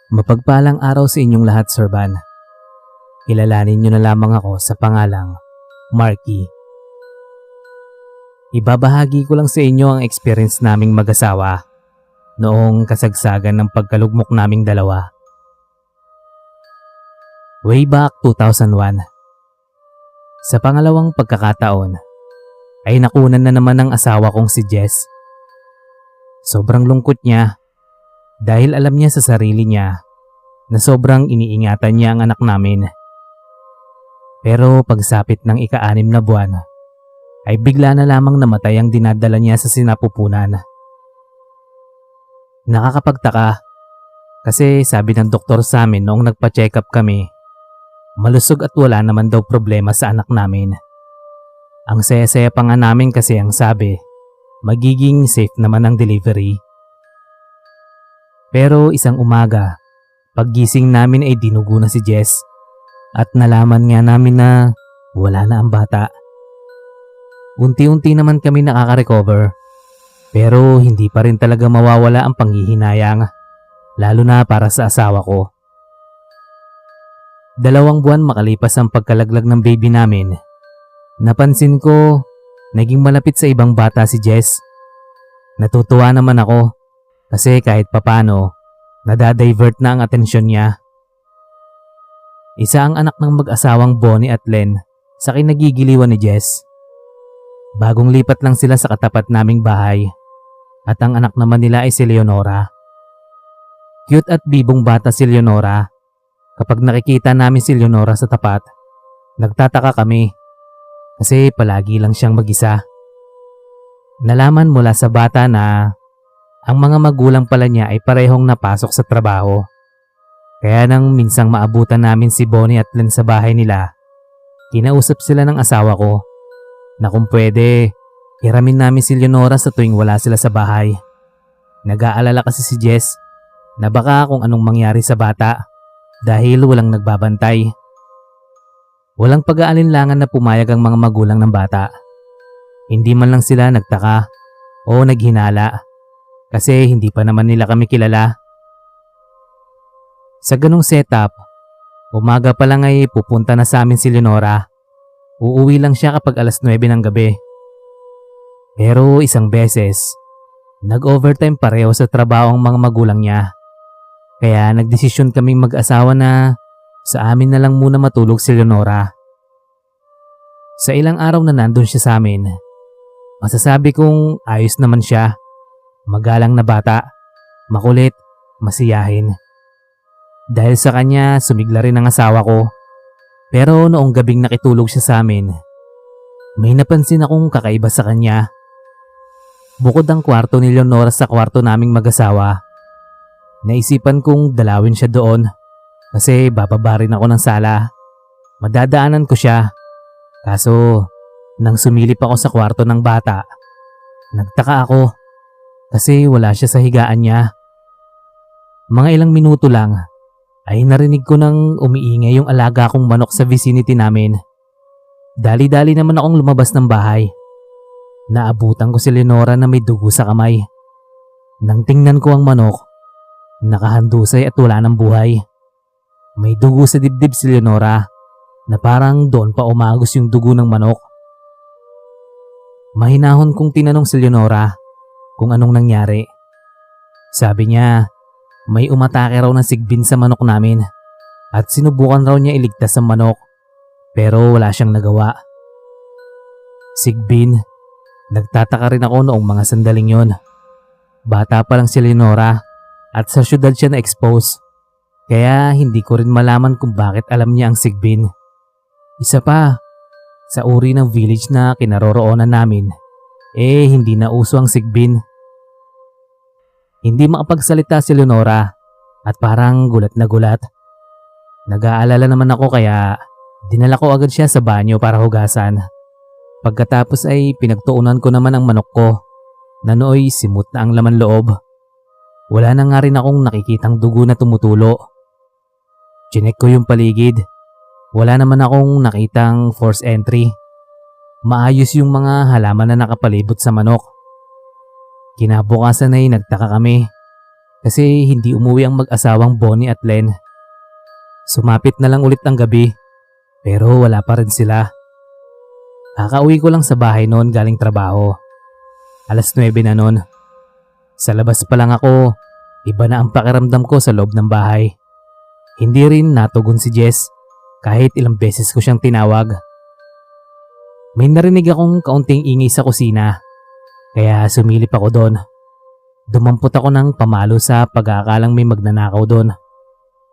Mapagpalang araw sa inyong lahat, Sir Van. Kilalanin niyo na lamang ako sa pangalang Marky. Ibabahagi ko lang sa inyo ang experience naming mag-asawa noong kasagsagan ng pagkalugmok naming dalawa. Way back 2001. Sa pangalawang pagkakataon ay nakunan na naman ng asawa kong si Jess. Sobrang lungkot niya dahil alam niya sa sarili niya na sobrang iniingatan niya ang anak namin. Pero pagsapit ng ika-6 na buwan ay bigla na lamang namatay ang dinadala niya sa sinapupunan. Nakakapagtaka kasi sabi ng doktor sa amin noong nagpa-check up kami, malusog at wala naman daw problema sa anak namin. Ang saya-saya pa nga namin kasi ang sabi, magiging safe naman ang delivery. Pero isang umaga, paggising namin ay dinugo na si Jess at nalaman nga namin na wala na ang bata. Unti-unti naman kami nakaka-recover pero hindi pa rin talaga mawawala ang panghihinayang lalo na para sa asawa ko. 2 buwan makalipas ang pagkalaglag ng baby namin, napansin ko naging malapit sa ibang bata si Jess. Natutuwa naman ako kasi kahit papano nadadivert na ang atensyon niya. Isa ang anak ng mag-asawang Bonnie at Len sa kinagigiliwan ni Jess. Bagong lipat lang sila sa katapat naming bahay at ang anak naman nila ay si Leonora. Cute at bibong bata si Leonora. Kapag nakikita namin si Leonora sa tapat, nagtataka kami kasi palagi lang siyang mag-isa. Nalaman mula sa bata na ang mga magulang pala niya ay parehong napasok sa trabaho. Kaya nang minsang maabutan namin si Bonnie at Len sa bahay nila, kinausap sila ng asawa ko na kung pwede, hiramin namin si Leonora sa tuwing wala sila sa bahay. Nag-aalala kasi si Jess na baka kung anong mangyari sa bata dahil walang nagbabantay. Walang pag-aalinlangan na pumayag ang mga magulang ng bata. Hindi man lang sila nagtaka o naghinala kasi hindi pa naman nila kami kilala. Sa ganong setup, umaga pa lang ay pupunta na sa amin si Leonora. Uuwi lang siya kapag alas 9 ng gabi. Pero isang beses, nag-overtime pareho sa trabaho ang mga magulang niya. Kaya nagdesisyon kaming mag-asawa na sa amin na lang muna matulog si Leonora. Sa ilang araw na nandun siya sa amin, masasabi kong ayos naman siya. Magalang na bata, makulit, masiyahin. Dahil sa kanya, sumigla rin ang asawa ko. Pero noong gabing nakitulog siya sa amin, may napansin akong kakaiba sa kanya. Bukod ang kwarto ni Leonora sa kwarto naming mag-asawa, naisipan kong dalawin siya doon kasi bababa rin ako ng sala. Madadaanan ko siya. Kaso, nang sumilip ako sa kwarto ng bata, nagtaka ako kasi wala siya sa higaan niya. Mga ilang minuto lang ay narinig ko nang umiingay yung alaga kong manok sa vicinity namin. Dali-dali naman akong lumabas ng bahay. Naabutan ko si Leonora na may dugo sa kamay. Nang tingnan ko ang manok, nakahandusay at wala ng buhay. May dugo sa dibdib si Leonora na parang doon pa umagos yung dugo ng manok. Mahinahon kong tinanong si Leonora kung anong nangyari. Sabi niya, may umatake raw ng sigbin sa manok namin at sinubukan raw niya iligtas ang manok pero wala siyang nagawa. Sigbin, nagtataka rin ako noong mga sandaling yon. Bata pa lang si Leonora at sa syudad siya na-expose kaya hindi ko rin malaman kung bakit alam niya ang sigbin. Isa pa, sa uri ng village na kinaroroonan namin, hindi na uso ang sigbin. Hindi makapagsalita si Leonora at parang gulat na gulat. Nag-aalala naman ako kaya dinala ko agad siya sa banyo para hugasan. Pagkatapos ay pinagtuunan ko naman ang manok ko na nooy simut na ang laman loob. Wala na nga rin akong nakikitang dugo na tumutulo. Chinek ko yung paligid. Wala naman akong nakitang force entry. Maayos yung mga halaman na nakapalibot sa manok. Kinabukasan ay nagtaka kami kasi hindi umuwi ang mag-asawang Bonnie at Len. Sumapit na lang ulit ang gabi pero wala pa rin sila. Kakauwi ko lang sa bahay noon galing trabaho. 9:00 na noon. Sa labas pa lang ako, iba na ang pakiramdam ko sa loob ng bahay. Hindi rin natugon si Jess kahit ilang beses ko siyang tinawag. May narinig akong kaunting ingay sa kusina kaya sumilip ako doon. Dumampot ako ng pamalo sa pag-aakalang may magnanakaw doon.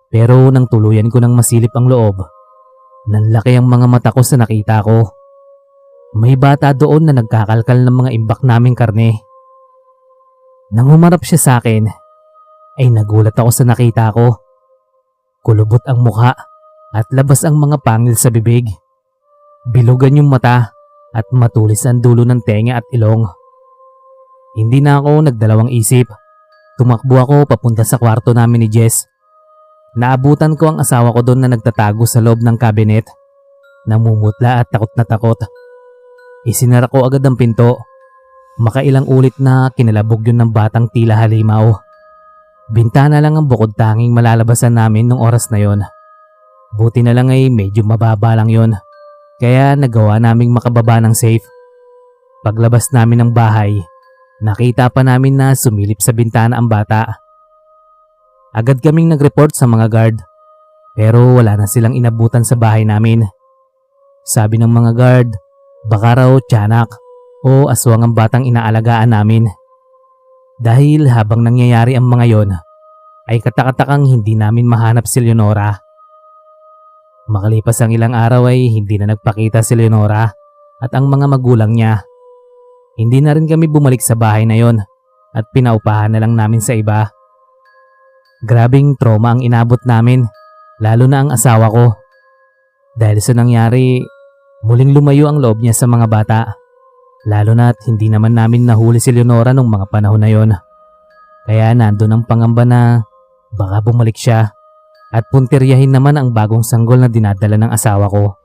Pero nang tuluyan ko ng masilip ang loob, nanlaki ang mga mata ko sa nakita ko. May bata doon na nagkakalkal ng mga imbak naming karne. Nang humarap siya sa akin, ay nagulat ako sa nakita ko. Kulubot ang mukha at labas ang mga pangil sa bibig. Bilugan yung mata at matulis ang dulo ng tenga at ilong. Hindi na ako nagdalawang isip. Tumakbo ako papunta sa kwarto namin ni Jess. Naabutan ko ang asawa ko doon na nagtatago sa loob ng cabinet. Namumutla at takot na takot. Isinara ko agad ang pinto. Makailang ulit na kinalabog yun ng batang tila halimaw. Bintana lang ang bukod tanging malalabasan namin nung oras na yon. Buti na lang ay medyo mababa lang yon. Kaya nagawa naming makababa ng safe. Paglabas namin ng bahay, nakita pa namin na sumilip sa bintana ang bata. Agad kaming nag-report sa mga guard. Pero wala na silang inabutan sa bahay namin. Sabi ng mga guard, baka raw tiyanak o aswang ang batang inaalagaan namin. Dahil habang nangyayari ang mga yon, ay katakatakang hindi namin mahanap si Leonora. Makalipas ang ilang araw ay hindi na nagpakita si Leonora at ang mga magulang niya. Hindi na rin kami bumalik sa bahay na yon at pinaupahan na lang namin sa iba. Grabing trauma ang inabot namin, lalo na ang asawa ko. Dahil sa nangyari, muling lumayo ang loob niya sa mga bata. Lalo na't hindi naman namin nahuli si Leonora nung mga panahon na yon. Kaya nandun ang pangamba na baka bumalik siya at puntiryahin naman ang bagong sanggol na dinadala ng asawa ko.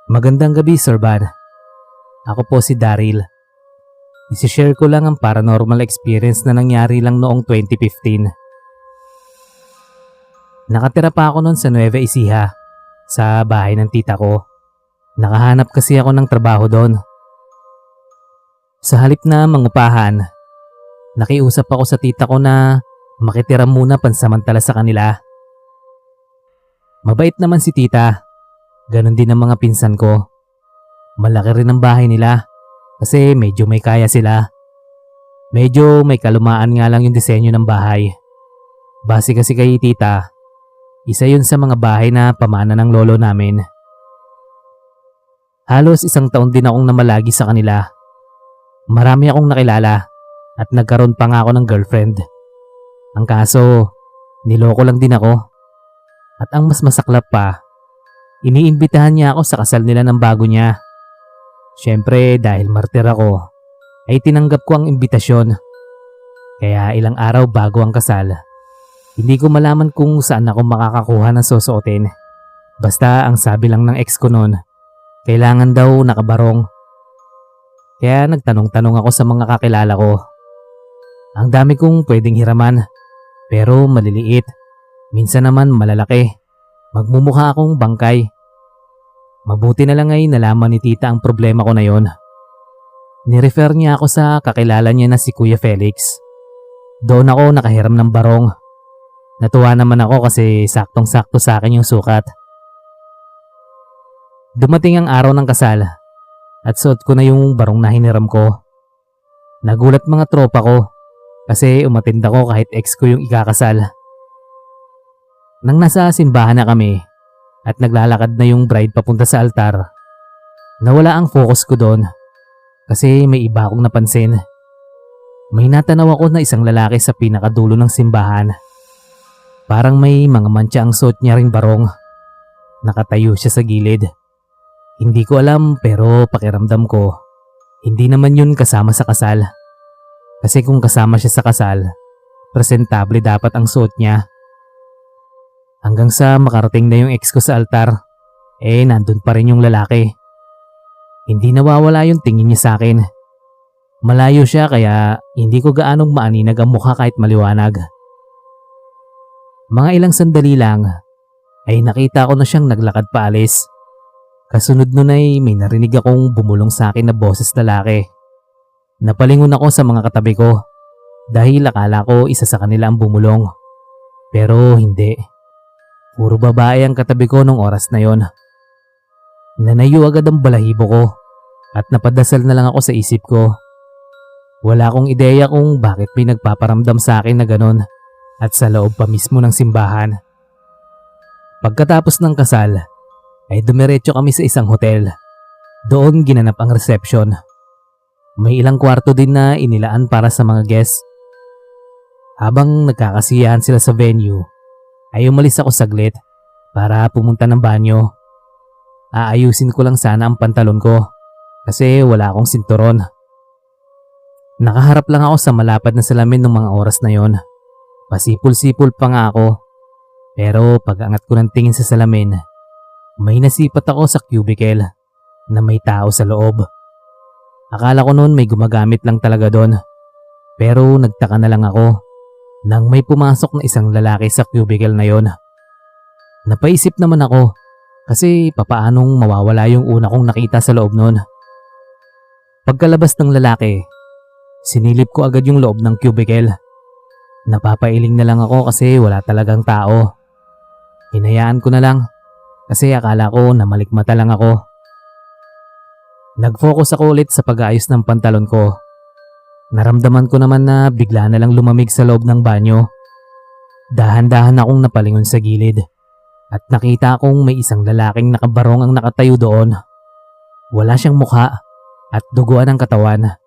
Magandang gabi, Sir Bad. Ako po si Daryl. Isishare ko lang ang paranormal experience na nangyari lang noong 2015. Nakatira pa ako noon sa Nueva Ecija, sa bahay ng tita ko. Nakahanap kasi ako ng trabaho doon. Sa halip na mangupahan, nakiusap ako sa tita ko na makitira muna pansamantala sa kanila. Mabait naman si tita. Ganon din ang mga pinsan ko. Malaki rin ang bahay nila kasi medyo may kaya sila. Medyo may kalumaan nga lang yung disenyo ng bahay. Base kasi kay tita, isa yun sa mga bahay na pamana ng lolo namin. Halos 1 taon din akong namalagi sa kanila. Marami akong nakilala at nagkaroon pa nga ako ng girlfriend. Ang kaso, niloko lang din ako. At ang mas masaklap pa, iniimbitahan niya ako sa kasal nila ng bago niya. Siyempre dahil martir ako, ay tinanggap ko ang imbitasyon. Kaya ilang araw bago ang kasal, hindi ko malaman kung saan ako makakakuha ng susuotin. Basta ang sabi lang ng ex ko noon, kailangan daw nakabarong. Kaya nagtanong-tanong ako sa mga kakilala ko. Ang dami kong pwedeng hiraman, pero maliliit. Minsan naman malalaki. Magmumukha akong bangkay. Mabuti na lang ay nalaman ni tita ang problema ko na yon. Nirefer niya ako sa kakilala niya na si Kuya Felix. Doon ako nakahiram ng barong. Natuwa naman ako kasi saktong-sakto sa akin yung sukat. Dumating ang araw ng kasal at suot ko na yung barong na hiniram ko. Nagulat mga tropa ko kasi umattend ako kahit ex ko yung ikakasal. Nang nasa simbahan na kami at naglalakad na yung bride papunta sa altar, nawala ang focus ko doon kasi may iba akong napansin. May natanaw ako na isang lalaki sa pinakadulo ng simbahan. Parang may mga mantsa ang suot niya ring barong. Nakatayo siya sa gilid. Hindi ko alam pero pakiramdam ko, hindi naman yun kasama sa kasal. Kasi kung kasama siya sa kasal, presentable dapat ang suot niya. Hanggang sa makarating na yung ex ko sa altar, nandun pa rin yung lalaki. Hindi nawawala yung tingin niya sa akin. Malayo siya kaya hindi ko gaanong maaninag ang mukha kahit maliwanag. Mga ilang sandali lang ay nakita ko na siyang naglakad paalis. Kasunod nun ay may narinig akong bumulong sa akin na boses lalaki. Napalingon ako sa mga katabi ko dahil akala ko isa sa kanila ang bumulong. Pero hindi. Puro babae ang katabi ko nung oras na yon. Nanayo agad ang balahibo ko at napadasal na lang ako sa isip ko. Wala akong ideya kung bakit may nagpaparamdam sa akin na ganon at sa loob pa mismo ng simbahan. Pagkatapos ng kasal ay dumiretso kami sa isang hotel. Doon ginanap ang reception. May ilang kwarto din na inilaan para sa mga guests. Habang nagkakasiyahan sila sa venue, ay umalis ako saglit para pumunta ng banyo. Aayusin ko lang sana ang pantalon ko kasi wala akong sinturon. Nakaharap lang ako sa malapad na salamin ng mga oras na yon. Pasipol-sipol pa nga ako. Pero pag-angat ko ng tingin sa salamin, may nasipat ako sa cubicle na may tao sa loob. Akala ko noon may gumagamit lang talaga doon. Pero nagtaka na lang ako nang may pumasok na isang lalaki sa cubicle na yon. Napaisip naman ako kasi papaanong mawawala yung una kong nakita sa loob noon. Pagkalabas ng lalaki, sinilip ko agad yung loob ng cubicle. Napapailing na lang ako kasi wala talagang tao. Hinayaan ko na lang kasi akala ko na malikmata lang ako. Nag-focus ako ulit sa pag-aayos ng pantalon ko. Naramdaman ko naman na bigla na lang lumamig sa loob ng banyo. Dahan-dahan akong napalingon sa gilid at nakita kong may isang lalaking nakabarong ang nakatayo doon. Wala siyang mukha at duguan ang katawan.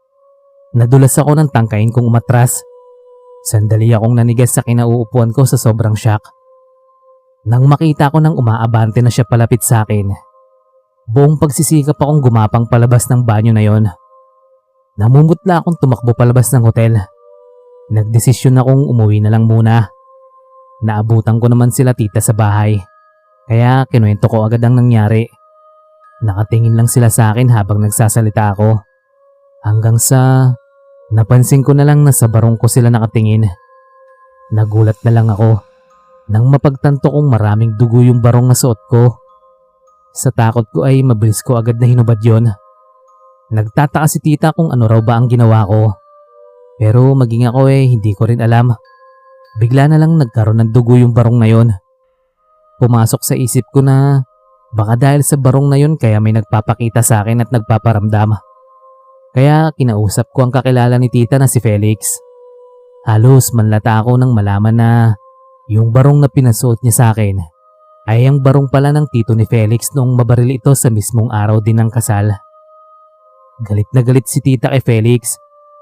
Nadulas ako ng tangkain kong umatras. Sandali akong nanigas sa kinauupuan ko sa sobrang shock. Nang makita ko nang umaabante na siya palapit sa akin, buong pagsisikap akong gumapang palabas ng banyo na yon. Namumutla akong tumakbo palabas ng hotel. Nagdesisyon akong umuwi na lang muna. Naabutan ko naman sila tita sa bahay, kaya kinuwento ko agad ang nangyari. Nakatingin lang sila sa akin habang nagsasalita ako. Hanggang sa napansin ko na lang na sa barong ko sila nakatingin. Nagulat na lang ako nang mapagtanto kong maraming dugo yung barong na suot ko. Sa takot ko ay mabilis ko agad na hinubad yon. Nagtataka si tita kung ano raw ba ang ginawa ko. Pero maging ako hindi ko rin alam. Bigla na lang nagkaroon ng dugo yung barong na yon. Pumasok sa isip ko na baka dahil sa barong na yon kaya may nagpapakita sa akin at nagpaparamdam. Kaya kinausap ko ang kakilala ni tita na si Felix. Halos manlata ako nang malaman na yung barong na pinasuot niya sa akin ay ang barong pala ng tito ni Felix noong mabaril ito sa mismong araw din ng kasal. Galit na galit si tita kay Felix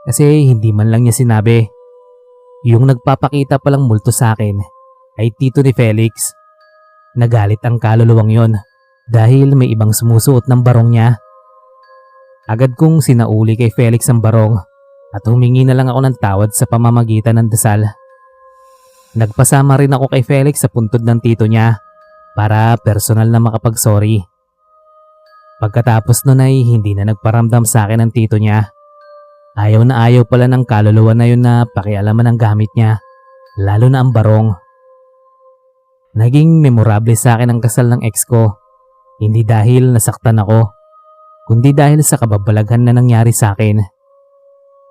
kasi hindi man lang niya sinabi. Yung nagpapakita palang multo sa akin ay tito ni Felix. Nagalit ang kaluluwang yon dahil may ibang sumusuot ng barong niya. Agad kong sinauli kay Felix ang barong at humingi na lang ako ng tawad sa pamamagitan ng dasal. Nagpasama rin ako kay Felix sa puntod ng tito niya para personal na makapag-sorry. Pagkatapos nun ay hindi na nagparamdam sa akin ang tito niya. Ayaw na ayaw pala ng kaluluwa na yun na pakialaman ang gamit niya, lalo na ang barong. Naging memorable sa akin ang kasal ng ex ko, hindi dahil nasaktan ako, kundi dahil sa kababalaghan na nangyari sa akin.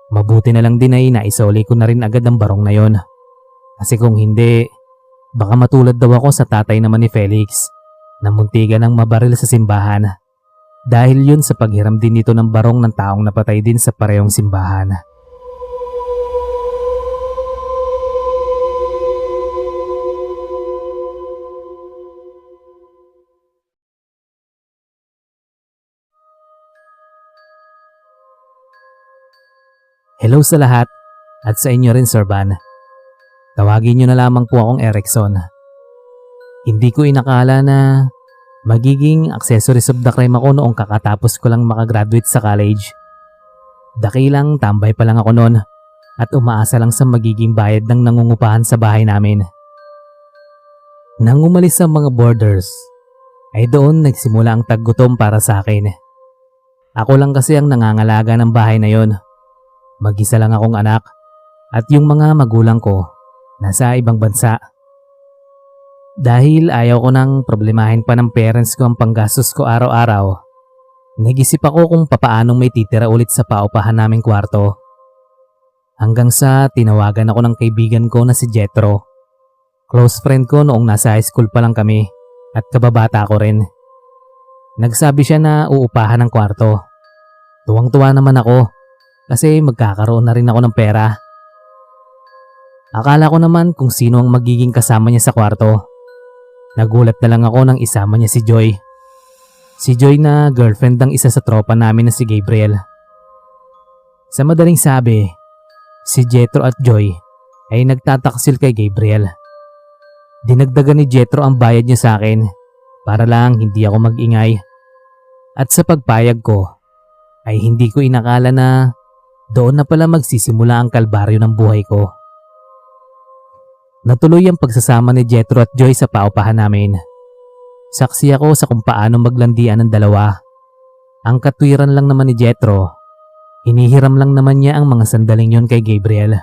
Mabuti na lang din ay naisoli ko na rin agad ang barong na yon. Kasi kung hindi, baka matulad daw ako sa tatay naman ni Felix na muntikan ng mabaril sa simbahan. Dahil yun sa paghiram din nito ng barong ng taong napatay din sa parehong simbahan. Hello sa lahat at sa inyo rin Sir Van. Tawagin nyo na lamang po akong Erickson. Hindi ko inakala na magiging accessories of the crime ako noong kakatapos ko lang makagraduate sa college. Dakilang tambay pa lang ako noon at umaasa lang sa magiging bayad ng nangungupahan sa bahay namin. Nang umalis ang mga boarders, ay doon nagsimula ang taggutom para sa akin. Ako lang kasi ang nangangalaga ng bahay na yon. Mag-isa lang akong anak at yung mga magulang ko nasa ibang bansa. Dahil ayaw ko nang problemahin pa ng parents ko ang panggastos ko araw-araw, nag-isip ako kung papaanong may titira ulit sa paupahan naming kwarto. Hanggang sa tinawagan ako ng kaibigan ko na si Jethro. Close friend ko noong nasa high school pa lang kami at kababata ko rin. Nagsabi siya na uupahan ng kwarto. Tuwang-tuwa naman ako kasi magkakaroon na rin ako ng pera. Akala ko naman kung sino ang magiging kasama niya sa kwarto. Nagulat na lang ako nang isama niya si Joy. Si Joy na girlfriend ng isa sa tropa namin na si Gabriel. Sa madaling sabi, si Jethro at Joy ay nagtataksil kay Gabriel. Dinagdagan ni Jethro ang bayad niya sa akin para lang hindi ako mag-ingay. At sa pagpayag ko, ay hindi ko inakala na doon na pala magsisimula ang kalbaryo ng buhay ko. Natuloy ang pagsasama ni Jethro at Joy sa paupahan namin. Saksi ako sa kung paano maglandian ng dalawa. Ang katwiran lang naman ni Jethro, hinihiram lang naman niya ang mga sandaling yon kay Gabriel.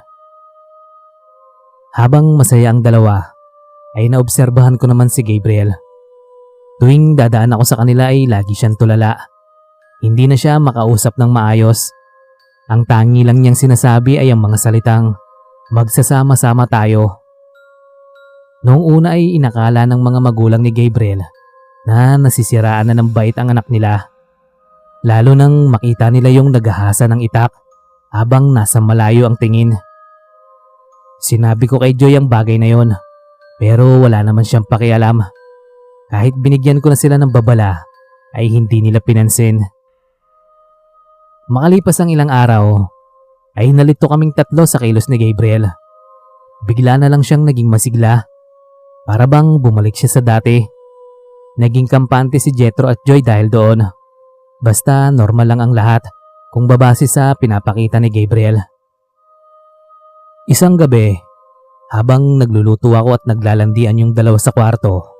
Habang masaya ang dalawa, ay naobserbahan ko naman si Gabriel. Tuwing dadaan ako sa kanila ay lagi siyang tulala. Hindi na siya makausap ng maayos. Ang tangi lang niyang sinasabi ay ang mga salitang, magsasama-sama tayo. Noong una ay inakala ng mga magulang ni Gabriel na nasisiraan na ng bait ang anak nila. Lalo nang makita nila yung naghahasa ng itak habang nasa malayo ang tingin. Sinabi ko kay Joy ang bagay na yon, pero wala naman siyang pakialam. Kahit binigyan ko na sila ng babala, ay hindi nila pinansin. Makalipas ang ilang araw, ay nalito kaming tatlo sa kilos ni Gabriel. Bigla na lang siyang naging masigla. Para bang bumalik siya sa dati. Naging kampante si Jethro at Joy dahil doon. Basta normal lang ang lahat kung babase sa pinapakita ni Gabriel. Isang gabi, habang nagluluto ako at naglalandian yung dalawa sa kwarto,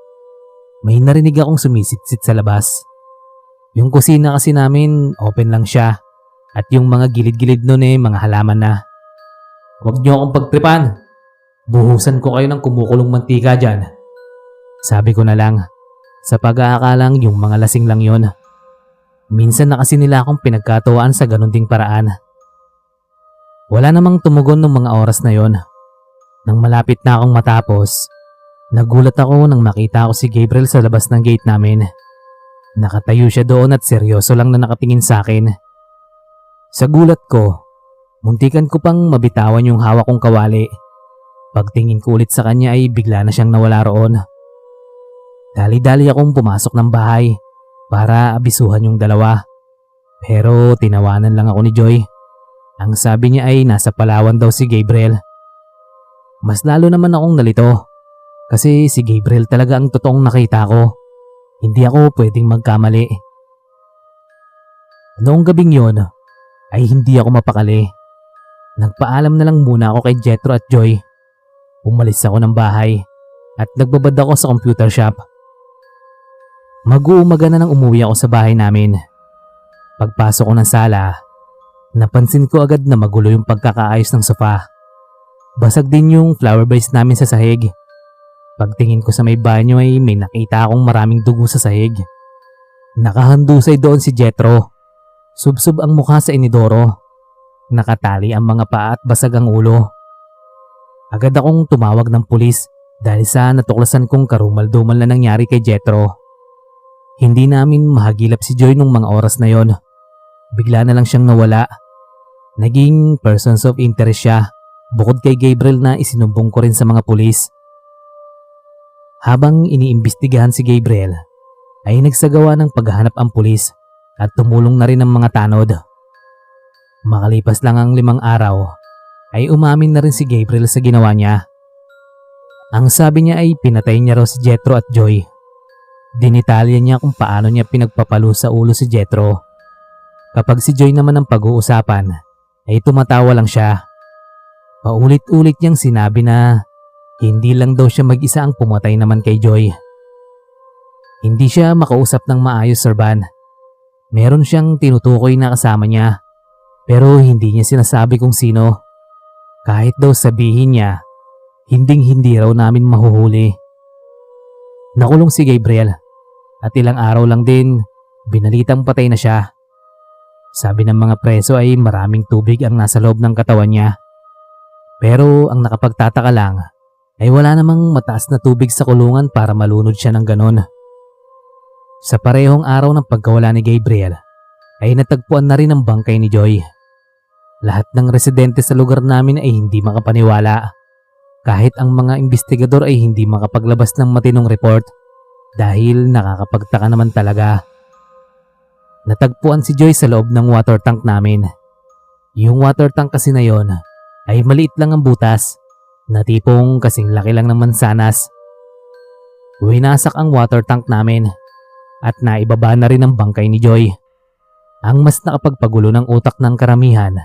may narinig akong sumisitsit sa labas. Yung kusina kasi namin open lang siya at yung mga gilid-gilid nun mga halaman na. Huwag niyo akong pagtripan. Buhusan ko kayo ng kumukulong mantika dyan. Sabi ko na lang, sa pag-aakalang yung mga lasing lang yon. Minsan na kasi nila akong pinagkatuwaan sa ganun ding paraan. Wala namang tumugon ng mga oras na yon. Nang malapit na akong matapos, nagulat ako nang makita ko si Gabriel sa labas ng gate namin. Nakatayo siya doon at seryoso lang na nakatingin sa akin. Sa gulat ko, muntikan ko pang mabitawan yung hawak kong kawali. Pagtingin ko ulit sa kanya ay bigla na siyang nawala roon. Dali-dali akong pumasok ng bahay para abisuhan yung dalawa. Pero tinawanan lang ako ni Joy. Ang sabi niya ay nasa Palawan daw si Gabriel. Mas lalo naman akong nalito kasi si Gabriel talaga ang totoong nakita ko. Hindi ako pwedeng magkamali. Noong gabing yon ay hindi ako mapakali. Nagpaalam na lang muna ako kay Jethro at Joy. Umalis ako ng bahay at nagbabad ako sa computer shop. Mag-uumaga na nang umuwi ako sa bahay namin. Pagpasok ko ng sala, napansin ko agad na magulo yung pagkakaayos ng sofa. Basag din yung flower vase namin sa sahig. Pagtingin ko sa may banyo ay may nakita akong maraming dugo sa sahig. Nakahandusay doon si Jethro. Subsob ang mukha sa inidoro. Nakatali ang mga paa at basag ang ulo. Agad akong tumawag ng pulis dahil sa natuklasan kong karumal-dumal na nangyari kay Jethro. Hindi namin mahagilap si Joy nung mga oras na yon. Bigla na lang siyang nawala. Naging persons of interest siya bukod kay Gabriel na isinumbong ko rin sa mga pulis. Habang iniimbestigahan si Gabriel, ay nagsagawa ng paghahanap ang pulis at tumulong na rin ang mga tanod. Makalipas lang ang 5 araw, ay umamin na rin si Gabriel sa ginawa niya. Ang sabi niya ay pinatay niya raw si Jethro at Joy. Dinitalya niya kung paano niya pinagpapalo sa ulo si Jethro. Kapag si Joy naman ang pag-uusapan, ay tumatawa lang siya. Paulit-ulit niyang sinabi na hindi lang daw siya mag-isa ang pumatay naman kay Joy. Hindi siya makausap ng maayos, Sir Van. Meron siyang tinutukoy na kasama niya pero hindi niya sinasabi kung sino. Kahit daw sabihin niya, hinding-hindi raw namin mahuhuli. Nakulong si Gabriel at ilang araw lang din binalitang patay na siya. Sabi ng mga preso ay maraming tubig ang nasa loob ng katawan niya. Pero ang nakapagtataka lang ay wala namang mataas na tubig sa kulungan para malunod siya ng ganon. Sa parehong araw ng pagkawala ni Gabriel ay natagpuan na rin ang bangkay ni Joy. Lahat ng residente sa lugar namin ay hindi makapaniwala. Kahit ang mga investigador ay hindi makapaglabas ng matinong report dahil nakakapagtaka naman talaga. Natagpuan si Joy sa loob ng water tank namin. Yung water tank kasi na yon ay maliit lang ang butas na tipong kasing laki lang ng mansanas. Winasak ang water tank namin at naibaba na rin ang bangkay ni Joy. Ang mas nakapagpagulo ng utak ng karamihan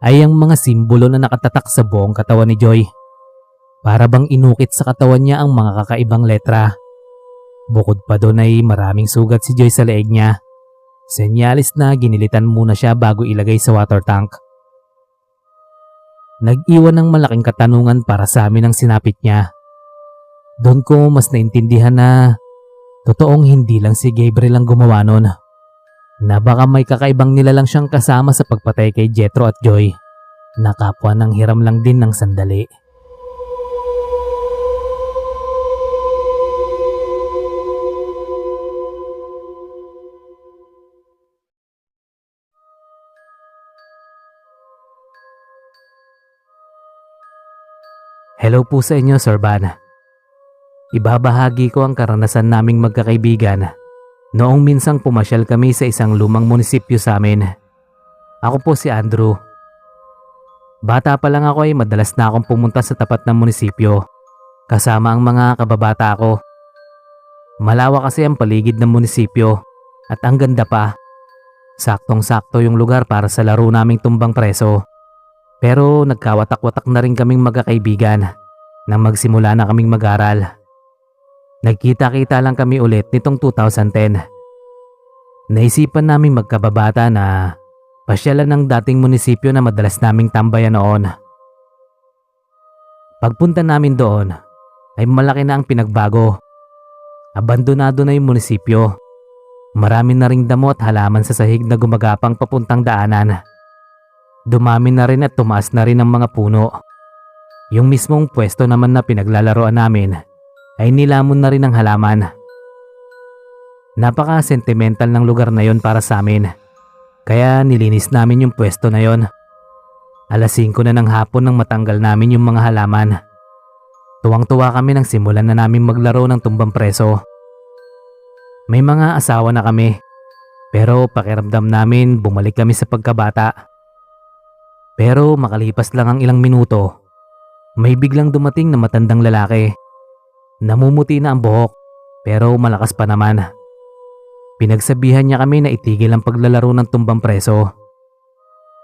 ay ang mga simbolo na nakatatak sa buong katawan ni Joy. Para bang inukit sa katawan niya ang mga kakaibang letra. Bukod pa doon ay maraming sugat si Joy sa leeg niya. Senyalis na ginilitan muna siya bago ilagay sa water tank. Nag-iwan ng malaking katanungan para sa amin ang sinapit niya. Doon ko mas naintindihan na totoong hindi lang si Gabriel ang gumawa nun. Na baka may kakaibang nilalang siyang kasama sa pagpatay kay Jethro at Joy. Na kapwa ng hiram lang din ng sandali. Hello po sa inyo, Sir Van. Ibabahagi ko ang karanasan naming magkakaibigan noong minsang pumasyal kami sa isang lumang munisipyo sa amin. Ako po si Andrew. Bata pa lang ako ay madalas na akong pumunta sa tapat ng munisipyo kasama ang mga kababata ko. Malawak kasi ang paligid ng munisipyo at ang ganda pa. Saktong-sakto yung lugar para sa laro naming tumbang preso. Pero nagkawatak-watak na rin kaming magkakaibigan nang magsimula na kaming mag-aral. Nagkita-kita lang kami ulit nitong 2010. Naisipan naming magkababata na pasyalan ng dating munisipyo na madalas naming tambayan noon. Pagpunta namin doon ay malaki na ang pinagbago. Abandonado na yung munisipyo. Marami na ring damo at halaman sa sahig na gumagapang papuntang daanan. Dumami na rin at tumaas na rin ang mga puno. Yung mismong pwesto naman na pinaglalaroan namin ay nilamon na rin ang halaman. Napaka-sentimental ng lugar na yon para sa amin. Kaya nilinis namin yung pwesto na yon. Alas 5 na ng hapon nang matanggal namin yung mga halaman. Tuwang-tuwa kami nang simulan na namin maglaro ng tumbang preso. May mga asawa na kami. Pero pakiramdam namin bumalik kami sa pagkabata. Pero makalipas lang ang ilang minuto, may biglang dumating na matandang lalaki. Namumuti na ang buhok, pero malakas pa naman. Pinagsabihan niya kami na itigil ang paglalaro ng tumbang preso.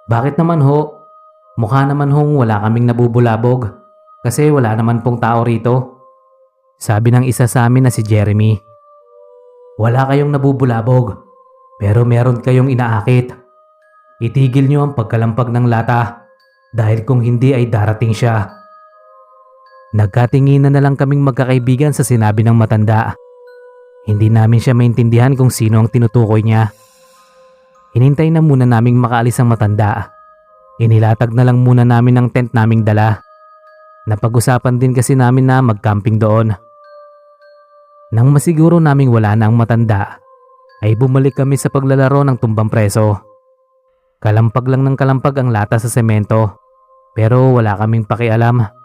Bakit naman ho? Mukha naman hong wala kaming nabubulabog kasi wala naman pong tao rito. Sabi ng isa sa amin na si Jeremy. Wala kayong nabubulabog, pero meron kayong inaakit. Itigil niyo ang pagkalampag ng lata dahil kung hindi ay darating siya. Nagkatinginan na lang kaming magkakaibigan sa sinabi ng matanda. Hindi namin siya maintindihan kung sino ang tinutukoy niya. Hinintay na muna naming makaalis ang matanda. Inilatag na lang muna namin ang tent naming dala. Napag-usapan din kasi namin na mag-camping doon. Nang masiguro naming wala na ang matanda, ay bumalik kami sa paglalaro ng tumbang preso. Kalampag lang ng kalampag ang lata sa semento, pero wala kaming pakialam.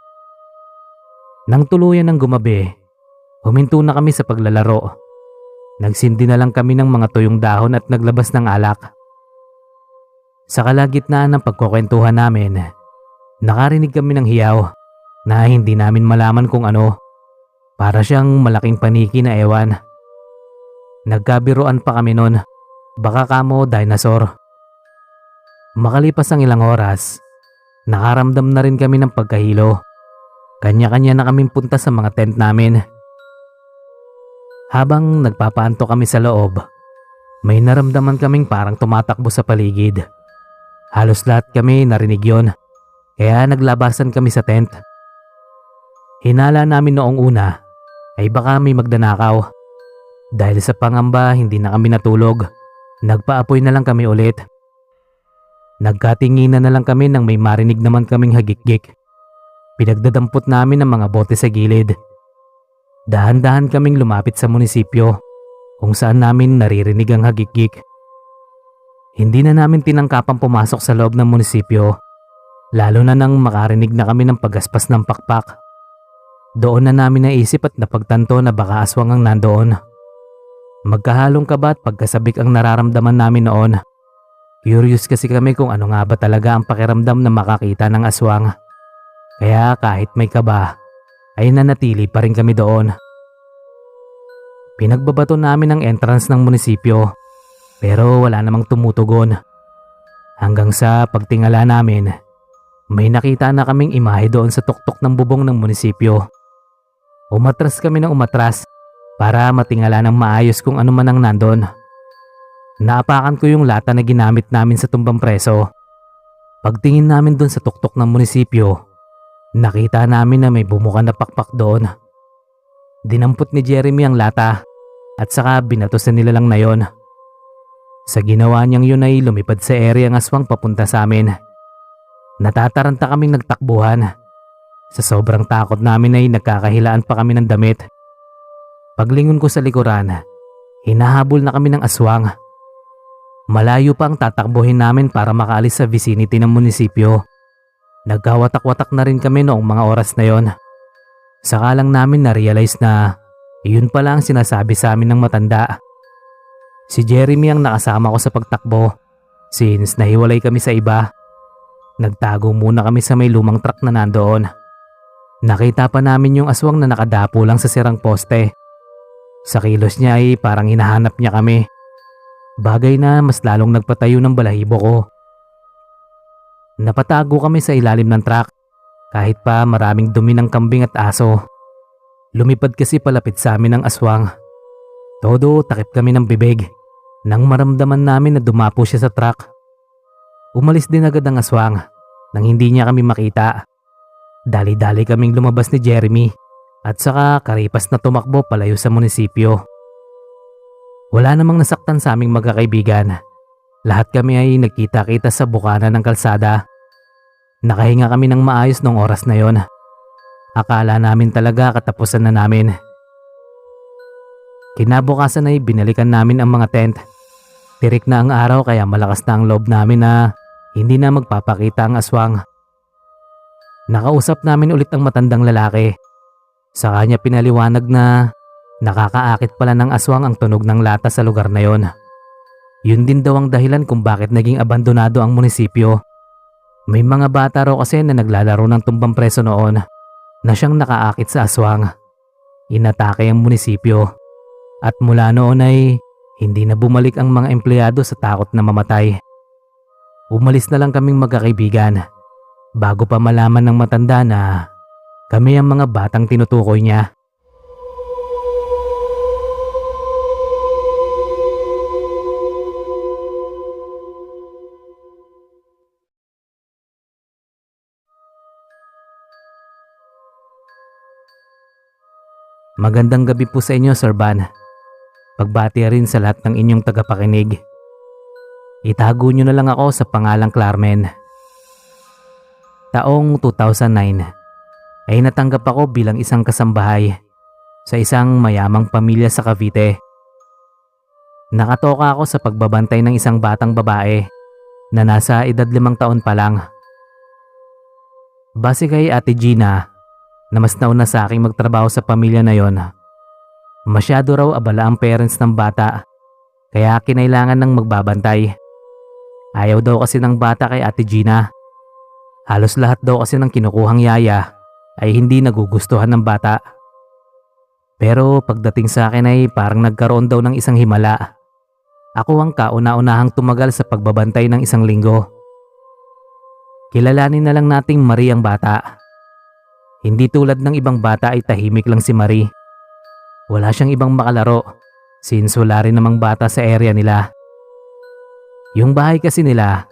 Nang tuluyan ng gumabi, huminto na kami sa paglalaro. Nagsindi na lang kami ng mga tuyong dahon at naglabas ng alak. Sa kalagitnaan ng pagkukwentuhan namin, nakarinig kami ng hiyaw na hindi namin malaman kung ano. Para siyang malaking paniki na ewan. Nagkabiruan pa kami nun, baka kamo dinosaur. Makalipas ang ilang oras, Nakaramdam na rin kami ng pagkahilo. Kanya-kanya na kaming punta sa mga tent namin. Habang nagpapaanto kami sa loob, may naramdaman kaming parang tumatakbo sa paligid. Halos lahat kami narinig yon, kaya naglabasan kami sa tent. Hinala namin noong una ay baka may magdanakaw. Dahil sa pangamba hindi na kami natulog, nagpaapoy na lang kami ulit. Nagkatinginan na lang kami nang may marinig naman kaming hagikgik. Pinagdadampot namin ang mga bote sa gilid. Dahan-dahan kaming lumapit sa munisipyo kung saan namin naririnig ang hagikgik. Hindi na namin tinangkapang pumasok sa loob ng munisipyo, lalo na nang makarinig na kami ng paggaspas ng pakpak. Doon na namin naisip at napagtanto na baka aswang ang nandoon. Magkahalong kaba at pagkasabik ang nararamdaman namin noon. Curious kasi kami kung ano nga ba talaga ang pakiramdam na makakita ng aswang. Kaya kahit may kaba, ay nanatili pa rin kami doon. Pinagbabato namin ang entrance ng munisipyo, pero wala namang tumutugon. Hanggang sa pagtingala namin, may nakita na kaming imahe doon sa tuktok ng bubong ng munisipyo. Umatras kami ng umatras para matingala ng maayos kung ano man ang nandun. Naapakan ko yung lata na ginamit namin sa tumbang preso. Pagtingin namin doon sa tuktok ng munisipyo, nakita namin na may bumuka na pakpak doon. Dinampot ni Jeremy ang lata at saka binato sa nilalang na yon. Sa ginawa niyang yun ay lumipad sa area ang aswang papunta sa amin. Natataranta kaming nagtakbuhan. Sa sobrang takot namin ay nagkakahilaan pa kami ng damit. Paglingon ko sa likuran, hinahabol na kami ng aswang. Malayo pa ang tatakbuhin namin para makaalis sa vicinity ng munisipyo. Nagkawatak-watak na rin kami noong mga oras na yon. Saka lang namin na-realize na iyon pala ang sinasabi sa amin ng matanda. Si Jeremy ang nakasama ko sa pagtakbo since nahiwalay kami sa iba. Nagtago muna kami sa may lumang truck na nandoon. Nakita pa namin yung aswang na nakadapo lang sa sirang poste. Sa kilos niya ay parang hinahanap niya kami. Bagay na mas lalong nagpatayo ng balahibo ko. Napatago kami sa ilalim ng truck kahit pa maraming dumi ng kambing at aso. Lumipad kasi palapit sa amin ang aswang. Todo takip kami ng bibig nang maramdaman namin na dumapo siya sa truck. Umalis din agad ang aswang nang hindi niya kami makita. Dali-dali kaming lumabas ni Jeremy at saka karipas na tumakbo palayo sa munisipyo. Wala namang nasaktan sa aming magkakaibigan. Lahat kami ay nagkita-kita sa bukana ng kalsada. Nakahinga kami ng maayos noong oras na yon. Akala namin talaga katapusan na namin. Kinabukasan ay binalikan namin ang mga tent. Tirik na ang araw kaya malakas na ang loob namin na hindi na magpapakita ang aswang. Nakausap namin ulit ang matandang lalaki. Sa kanya pinaliwanag na nakakaakit pala ng aswang ang tunog ng lata sa lugar na yon. Yun din daw ang dahilan kung bakit naging abandonado ang munisipyo. May mga bata raw kasi na naglalaro ng tumbang preso noon na siyang nakaakit sa aswang. Inatake ang munisipyo at mula noon ay hindi na bumalik ang mga empleyado sa takot na mamatay. Umalis na lang kaming magkakaibigan bago pa malaman ng matanda na kami ang mga batang tinutukoy niya. Magandang gabi po sa inyo, Sir Van. Pagbati rin sa lahat ng inyong tagapakinig. Itago nyo na lang ako sa pangalang Clarmen. Taong 2009 ay natanggap ako bilang isang kasambahay sa isang mayamang pamilya sa Cavite. Nakatoka ako sa pagbabantay ng isang batang babae na nasa edad 5 taon pa lang. Base kay Ate Gina, na mas nauna sa aking magtrabaho sa pamilya na yon, masyado raw abala ang parents ng bata kaya kinailangan ng magbabantay. Ayaw daw kasi ng bata kay Ate Gina. Halos lahat daw kasi ng kinukuhang yaya ay hindi nagugustuhan ng bata. Pero pagdating sa akin ay parang nagkaroon daw ng isang himala. Ako ang kauna-unahang tumagal sa pagbabantay ng 1 linggo. Kilalanin na lang nating Marie ang bata. Hindi tulad ng ibang bata ay tahimik lang si Marie. Wala siyang ibang makalaro since wala rin namang bata sa area nila. Yung bahay kasi nila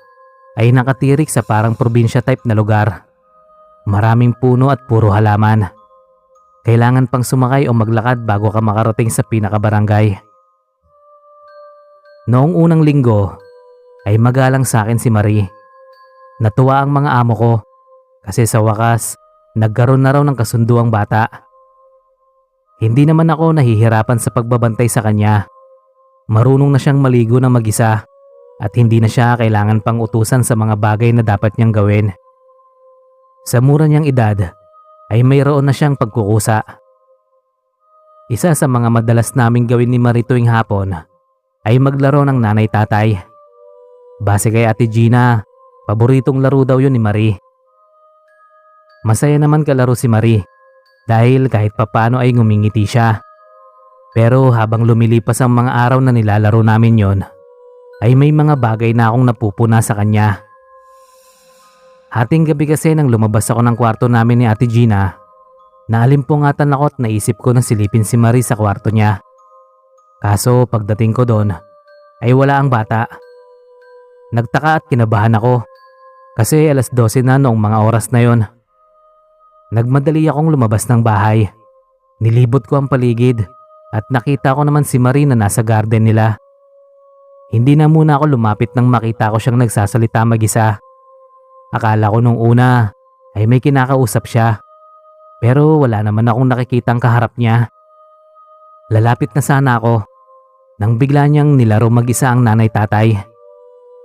ay nakatirik sa parang probinsya type na lugar. Maraming puno at puro halaman. Kailangan pang sumakay o maglakad bago ka makarating sa pinakabarangay. Noong unang linggo ay magalang sa akin si Marie. Natuwa ang mga amo ko kasi sa wakas nagkaroon na raw ng kasundo ang bata. Hindi naman ako nahihirapan sa pagbabantay sa kanya. Marunong na siyang maligo ng mag-isa at hindi na siya kailangan pang utusan sa mga bagay na dapat niyang gawin. Sa mura niyang edad ay mayroon na siyang pagkukusa. Isa sa mga madalas naming gawin ni Marie tuwing hapon ay maglaro ng nanay-tatay. Base kay Ate Gina, paboritong laro daw yun ni Marie. Masaya naman kalaro si Marie dahil kahit papano ay ngumingiti siya. Pero habang lumilipas ang mga araw na nilalaro namin yon, ay may mga bagay na akong napupuna sa kanya. Hating gabi kasi nang lumabas ako ng kwarto namin ni Ate Gina, naalimpungatan ako at naisip ko na silipin si Marie sa kwarto niya. Kaso pagdating ko doon ay wala ang bata. Nagtaka at kinabahan ako kasi 12:00 na noong mga oras na yon. Nagmadali akong lumabas ng bahay. Nilibot ko ang paligid at nakita ko naman si Marie na nasa garden nila. Hindi na muna ako lumapit nang makita ko siyang nagsasalita mag-isa. Akala ko nung una ay may kinakausap siya, pero wala naman akong nakikitang kaharap niya. Lalapit na sana ako nang bigla niyang nilaro mag-isa ang nanay-tatay.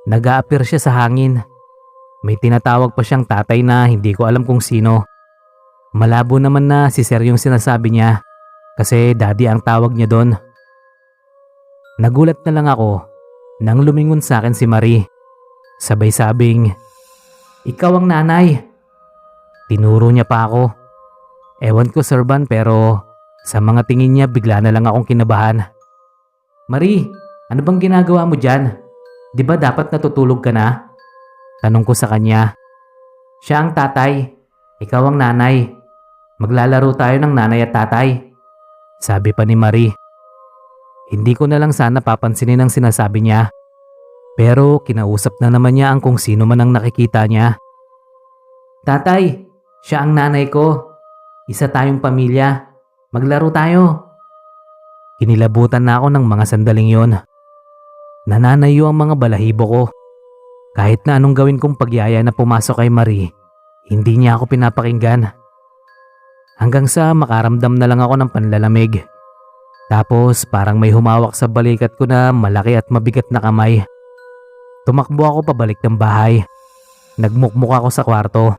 Nag-a-appear siya sa hangin. May tinatawag pa siyang tatay na hindi ko alam kung sino. Malabo naman na si Sir yung sinasabi niya kasi daddy ang tawag niya doon. Nagulat na lang ako nang lumingon sa akin si Marie. Sabay sabing, "Ikaw ang nanay." Tinuro niya pa ako. Ewan ko Sir Van pero sa mga tingin niya bigla na lang akong kinabahan. "Marie, ano bang ginagawa mo dyan? Di ba dapat natutulog ka na?" Tanong ko sa kanya. "Siya ang tatay, ikaw ang nanay. Maglalaro tayo ng nanay at tatay," sabi pa ni Marie. Hindi ko na lang sana papansinin ang sinasabi niya. Pero kinausap na naman niya ang kung sino man ang nakikita niya. "Tatay, siya ang nanay ko. Isa tayong pamilya. Maglaro tayo." Kinilabutan na ako ng mga sandaling yon. Nananayo ang mga balahibo ko. Kahit na anong gawin kong pagyaya na pumasok kay Marie, hindi niya ako pinapakinggan. Hanggang sa makaramdam na lang ako ng panlalamig. Tapos parang may humawak sa balikat ko na malaki at mabigat na kamay. Tumakbo ako pabalik ng bahay. Nagmukmuk ako sa kwarto.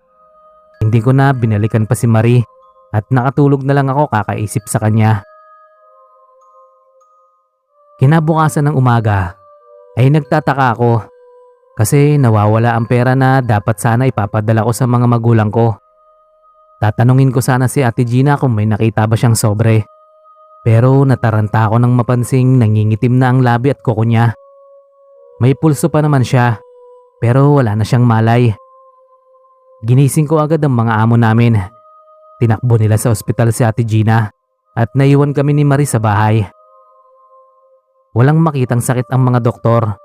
Hindi ko na binalikan pa si Marie at nakatulog na lang ako kakaisip sa kanya. Kinabukasan ng umaga ay nagtataka ako kasi nawawala ang pera na dapat sana ipapadala ko sa mga magulang ko. Tatanungin ko sana si Ate Gina kung may nakita ba siyang sobre. Pero nataranta ako nang mapansing nangingitim na ang labi at kuko niya. May pulso pa naman siya pero wala na siyang malay. Ginising ko agad ang mga amo namin. Tinakbo nila sa ospital si Ate Gina at naiwan kami ni Marie sa bahay. Walang makitang sakit ang mga doktor.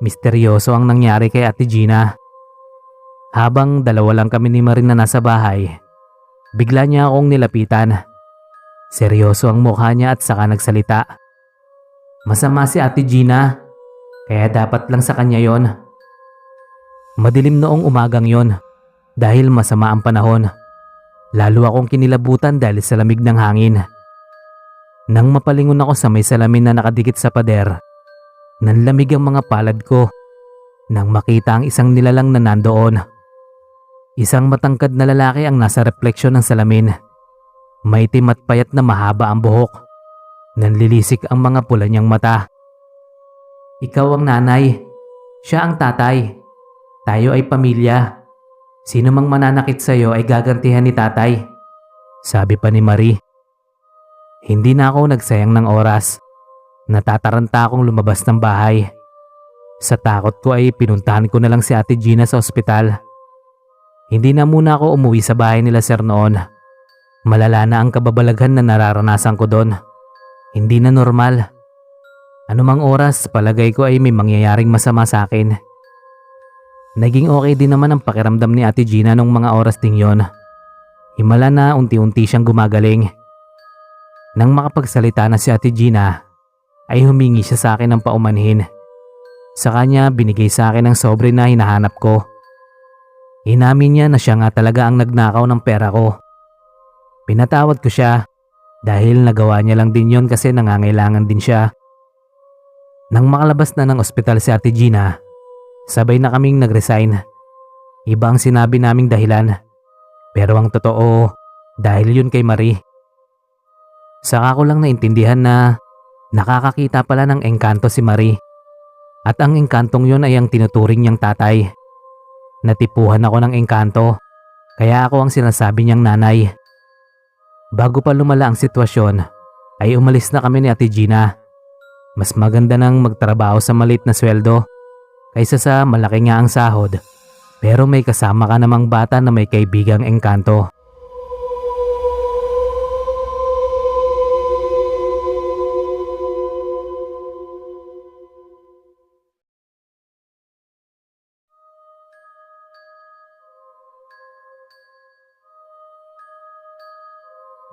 Misteryoso ang nangyari kay Ate Gina. Habang dalawa lang kami ni Marie na nasa bahay, bigla niya akong nilapitan. Seryoso ang mukha niya at saka nagsalita. "Masama si Ate Gina, kaya dapat lang sa kanya yon." Madilim noong umagang yon dahil masama ang panahon. Lalo akong kinilabutan dahil sa lamig ng hangin. Nang mapalingon ako sa may salamin na nakadikit sa pader, nanlamig ang mga palad ko nang makita ang isang nilalang na nandoon. Isang matangkad na lalaki ang nasa refleksyon ng salamin. Maitim at payat na mahaba ang buhok. Nanlilisik ang mga pula niyang mata. "Ikaw ang nanay. Siya ang tatay. Tayo ay pamilya. Sino mang mananakit sa'yo ay gagantihan ni tatay," sabi pa ni Marie. Hindi na ako nagsayang ng oras. Natataranta akong lumabas ng bahay. Sa takot ko ay pinuntahan ko na lang si Ate Gina sa ospital. Hindi na muna ako umuwi sa bahay nila sir noon. Malala na ang kababalaghan na nararanasan ko doon. Hindi na normal. Anumang oras, palagay ko ay may mangyayaring masama sa akin. Naging okay din naman ang pakiramdam ni Ate Gina nung mga oras ding yon. Himala na unti-unti siyang gumagaling. Nang makapagsalita na si Ate Gina, ay humingi siya sa akin ng paumanhin. Sa kanya binigay sa akin ang sobre na hinahanap ko. Inamin niya na siya nga talaga ang nagnakaw ng pera ko. Pinatawad ko siya dahil nagawa niya lang din yon kasi nangangailangan din siya. Nang makalabas na ng ospital si Ate Gina, sabay na kaming nag-resign. Iba ang sinabi naming dahilan. Pero ang totoo, dahil yun kay Marie. Saka ko lang naintindihan na nakakakita pala ng engkanto si Marie. At ang engkantong yun ay ang tinuturing niyang tatay. Natipuhan ako ng engkanto, kaya ako ang sinasabi niyang nanay. Bago pa lumala ang sitwasyon, ay umalis na kami ni Ate Gina. Mas maganda nang magtrabaho sa maliit na sweldo kaysa sa malaki nga ang sahod, pero may kasama ka namang bata na may kaibigang engkanto.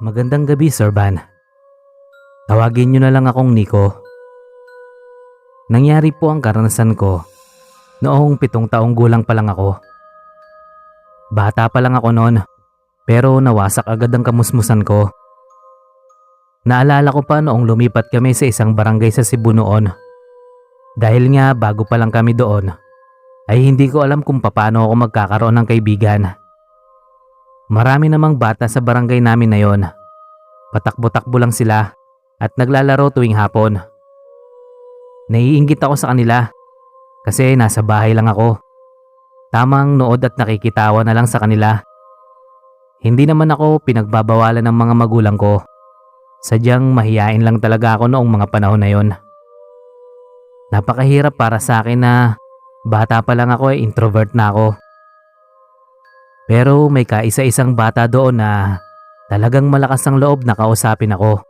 Magandang gabi, Sir Van. Tawagin niyo na lang akong Nico. Nangyari po ang karanasan ko noong 7 taong gulang pa lang ako. Bata pa lang ako noon, pero nawasak agad ang kamusmusan ko. Naalala ko pa noong lumipat kami sa isang barangay sa Cebu noon. Dahil nga bago pa lang kami doon, ay hindi ko alam kung paano ako magkakaroon ng kaibigan. Marami namang bata sa barangay namin na yon. Patakbo-takbo lang sila at naglalaro tuwing hapon. Naiinggit ako sa kanila kasi nasa bahay lang ako. Tamang nood at nakikitawa na lang sa kanila. Hindi naman ako pinagbabawalan ng mga magulang ko. Sadyang mahiyain lang talaga ako noong mga panahon na yon. Napakahirap para sa akin na bata pa lang ako ay introvert na ako. Pero may kaisa-isang bata doon na talagang malakas ang loob na kausapin ako.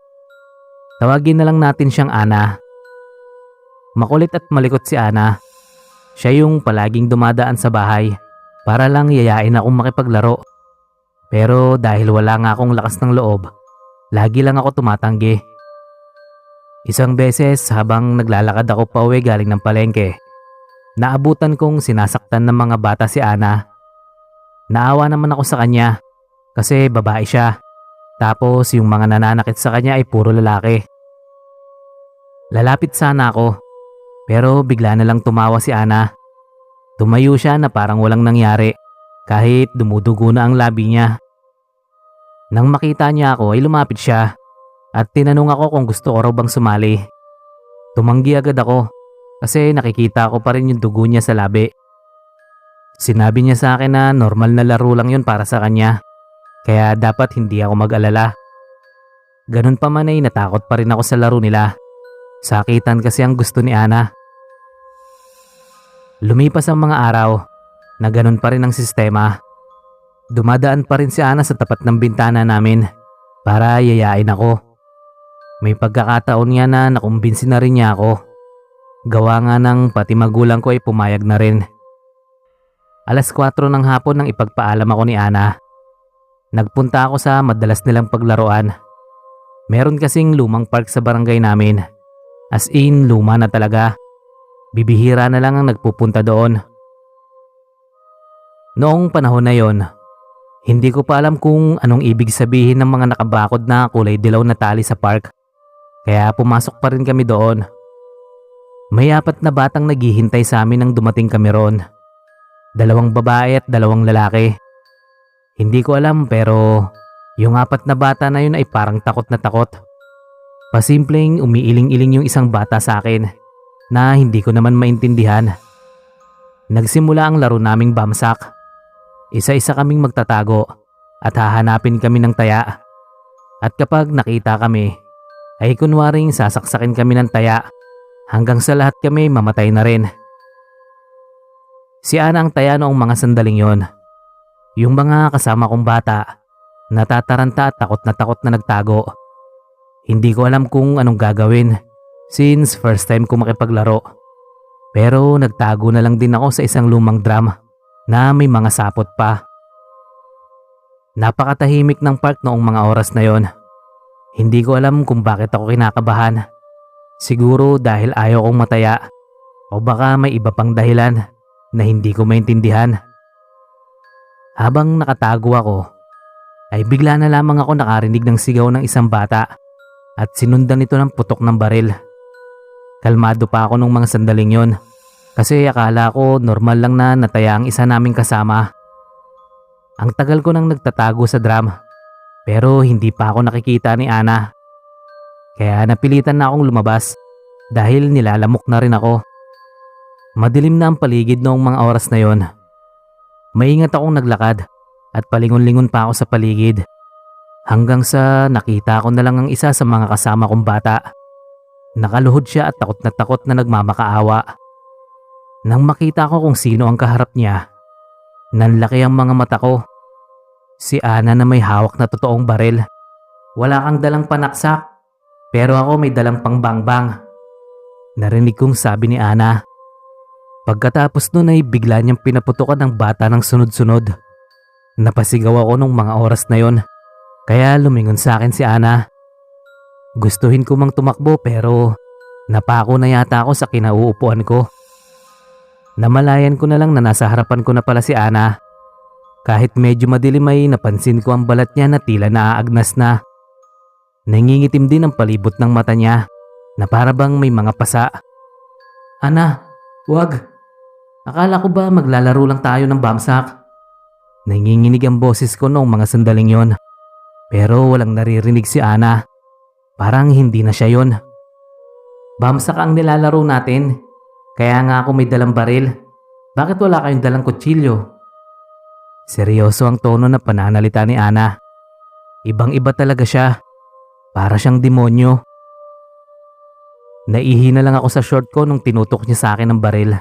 Tawagin na lang natin siyang Ana. Makulit at malikot si Ana. Siya yung palaging dumadaan sa bahay para lang yayain akong makipaglaro. Pero dahil wala nga akong lakas ng loob, lagi lang ako tumatanggi. Isang beses habang naglalakad ako pauwi galing ng palengke, naabutan kong sinasaktan ng mga bata si Ana. Naawa naman ako sa kanya kasi babae siya. Tapos yung mga nananakit sa kanya ay puro lalaki. Lalapit sana ako. Pero bigla na lang tumawa si Ana. Tumayo siya na parang walang nangyari kahit dumudugo na ang labi niya. Nang makita niya ako ay lumapit siya at tinanong ako kung gusto ko raw bang sumali. Tumanggi agad ako kasi nakikita ko pa rin yung dugo niya sa labi. Sinabi niya sa akin na normal na laro lang yun para sa kanya, kaya dapat hindi ako mag-alala. Ganun pa man ay natakot pa rin ako sa laro nila. Sakitan kasi ang gusto ni Ana. Lumipas ang mga araw na ganun pa rin ang sistema. Dumadaan pa rin si Ana sa tapat ng bintana namin para yayain ako. May pagkakataon nga na nakumbinsi na rin niya ako. Gawa nga ng pati magulang ko ay pumayag na rin. 4:00 ng hapon nang ipagpaalam ako ni Ana. Nagpunta ako sa madalas nilang paglaruan. Meron kasing lumang park sa barangay namin. As in, luma na talaga. Bibihira na lang ang nagpupunta doon. Noong panahon na yon, hindi ko pa alam kung anong ibig sabihin ng mga nakabakod na kulay dilaw na tali sa park. Kaya pumasok pa rin kami doon. May 4 na batang naghihintay sa amin nang dumating kami roon. 2 babae at 2 lalaki. Hindi ko alam pero yung 4 na bata na yun ay parang takot na takot. Pasimpleng umiiling-iling yung isang bata sa akin na hindi ko naman maintindihan. Nagsimula ang laro naming bamsak. Isa-isa kaming magtatago at hahanapin kami ng taya. At kapag nakita kami, ay kunwaring sasaksakin kami ng taya hanggang sa lahat kami mamatay na rin. Si Ana ang taya noong mga sandaling yon. Yung mga kasama kong bata, natataranta at takot na nagtago. Hindi ko alam kung anong gagawin since first time ko makipaglaro. Pero nagtago na lang din ako sa isang lumang drum na may mga sapot pa. Napakatahimik ng park noong mga oras na yon. Hindi ko alam kung bakit ako kinakabahan. Siguro dahil ayaw kong mataya o baka may iba pang dahilan na hindi ko maintindihan. Habang nakatago ako, ay bigla na lamang ako nakarinig ng sigaw ng isang bata at sinundan ito ng putok ng baril. Kalmado pa ako nung mga sandaling yon kasi akala ko normal lang na nataya ang isa naming kasama. Ang tagal ko nang nagtatago sa drum pero hindi pa ako nakikita ni Ana. Kaya napilitan na akong lumabas dahil nilalamok na rin ako. Madilim na ang paligid noong mga oras na yon. Maingat akong naglakad at palingon-lingon pa ako sa paligid hanggang sa nakita ko na lang ang isa sa mga kasama kong bata. Nakaluhod siya at takot na nagmamakaawa. Nang makita ko kung sino ang kaharap niya, nanlaki ang mga mata ko. Si Ana na may hawak na totoong baril. Wala kang dalang panaksak, pero ako may dalang pangbangbang. Narinig kong sabi ni Ana. Pagkatapos nun ay bigla niyang pinaputukan ng bata ng sunod-sunod. Napasigaw ako nung mga oras na yon, kaya lumingon sa akin si Ana. Gustuhin ko mang tumakbo pero napako na yata ako sa kinauupuan ko. Namalayan ko na lang na nasa harapan ko na pala si Ana. Kahit medyo madilim ay napansin ko ang balat niya na tila naaagnas na. Nangingitim din ang palibot ng mata niya na para bang may mga pasa. Ana, wag. Akala ko ba maglalaro lang tayo ng bamsak? Nanginginig ang boses ko noong mga sandaling yon. Pero walang naririnig si Ana. Parang hindi na siya yon. Bamsak ang nilalaro natin. Kaya nga ako may dalang baril. Bakit wala kayong dalang kutsilyo? Seryoso ang tono na pananalita ni Ana. Ibang-iba talaga siya. Para siyang demonyo. Naihi na lang ako sa short ko nung tinutok niya sa akin ang baril.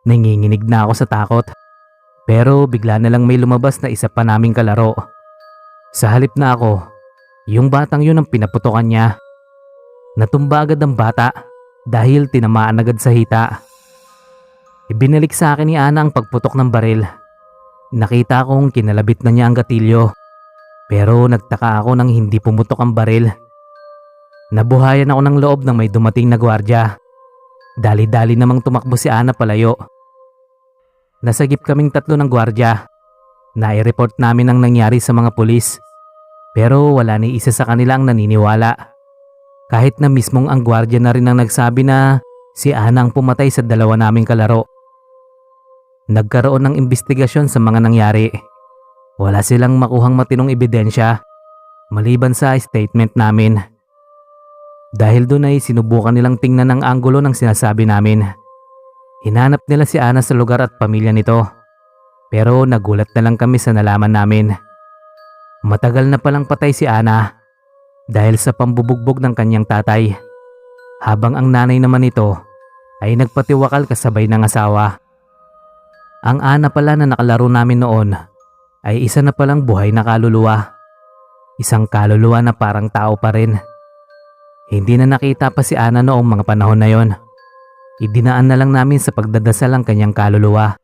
Nanginginig na ako sa takot. Pero bigla na lang may lumabas na isa pa naming kalaro. Sa halip na ako, yung batang yun ang pinaputokan niya. Natumba agad ang bata dahil tinamaan agad sa hita. Ibinalik sa akin ni Ana ang pagputok ng baril. Nakita kong kinalabit na niya ang gatilyo. Pero nagtaka ako nang hindi pumutok ang baril. Nabuhayan ako ng loob nang may dumating na gwardiya. Dali-dali namang tumakbo si Ana palayo. Nasagip kaming tatlo ng gwardiya. Nai-report namin ang nangyari sa mga pulis. Pero wala ni isa sa kanila ang naniniwala. Kahit na mismong ang gwardiya na rin ang nagsabi na si Ana ang pumatay sa dalawa naming kalaro. Nagkaroon ng investigasyon sa mga nangyari. Wala silang makuhang matinong ebidensya maliban sa statement namin. Dahil doon ay sinubukan nilang tingnan ang anggulo ng sinasabi namin. Hinanap nila si Ana sa lugar at pamilya nito. Pero nagulat na lang kami sa nalaman namin. Matagal na palang patay si Ana dahil sa pambubugbog ng kanyang tatay. Habang ang nanay naman nito ay nagpatiwakal kasabay ng asawa. Ang Ana pala na nakalaro namin noon ay isa na palang buhay na kaluluwa. Isang kaluluwa na parang tao pa rin. Hindi na nakita pa si Ana noong mga panahon na yon. Idinaan na lang namin sa pagdadasal ang kanyang kaluluwa.